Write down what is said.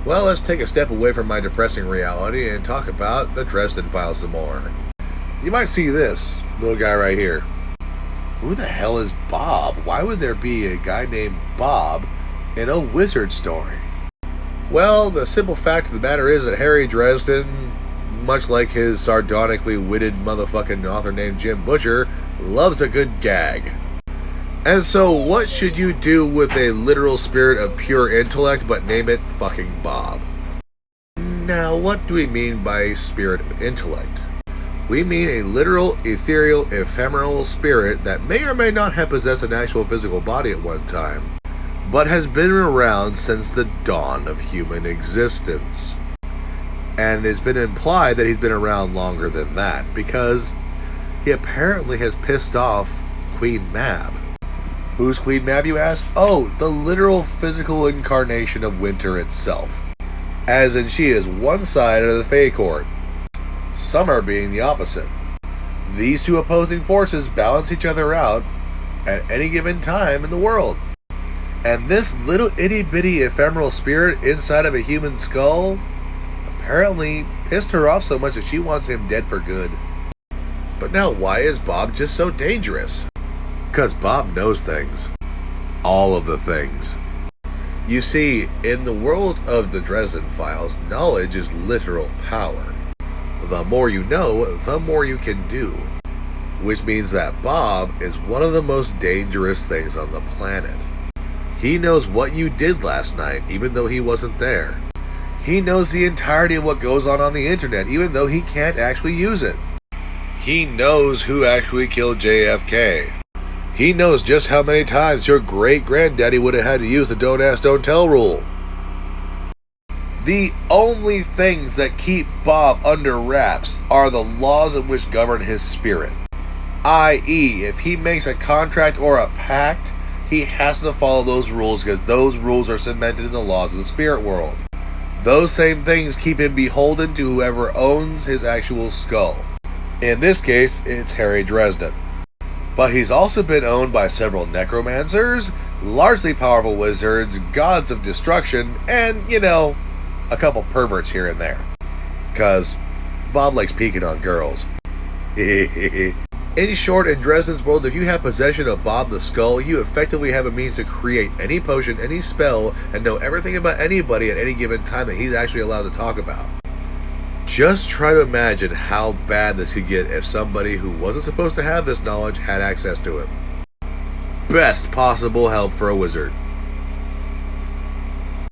Well, let's take a step away from my depressing reality and talk about the Dresden Files some more. You might see this little guy right here. Who the hell is Bob? Why would there be a guy named Bob in a wizard story? Well, the simple fact of the matter is that Harry Dresden, much like his sardonically witted motherfucking author named Jim Butcher, loves a good gag. And so, what should you do with a literal spirit of pure intellect but name it fucking Bob? Now, what do we mean by spirit of intellect? We mean a literal, ethereal, ephemeral spirit that may or may not have possessed an actual physical body at one time, but has been around since the dawn of human existence. And it's been implied that he's been around longer than that, because he apparently has pissed off Queen Mab. Who's Queen Mab, you ask? Oh, the literal physical incarnation of winter itself. As in, she is one side of the Fae Court, summer being the opposite. These two opposing forces balance each other out at any given time in the world. And this little itty bitty ephemeral spirit inside of a human skull apparently pissed her off so much that she wants him dead for good. But now, why is Bob just so dangerous? Because Bob knows things. All of the things. You see, in the world of the Dresden Files, knowledge is literal power. The more you know, the more you can do. Which means that Bob is one of the most dangerous things on the planet. He knows what you did last night, even though he wasn't there. He knows the entirety of what goes on the internet, even though he can't actually use it. He knows who actually killed JFK. He knows just how many times your great-granddaddy would have had to use the don't ask, don't tell rule. The only things that keep Bob under wraps are the laws in which govern his spirit. I.e., if he makes a contract or a pact, he has to follow those rules because those rules are cemented in the laws of the spirit world. Those same things keep him beholden to whoever owns his actual skull. In this case, it's Harry Dresden. But he's also been owned by several necromancers, largely powerful wizards, gods of destruction, and, a couple perverts here and there. 'Cause Bob likes peeking on girls. In short, in Dresden's world, if you have possession of Bob the Skull, you effectively have a means to create any potion, any spell, and know everything about anybody at any given time that he's actually allowed to talk about. Just try to imagine how bad this could get if somebody who wasn't supposed to have this knowledge had access to it. Best possible help for a wizard.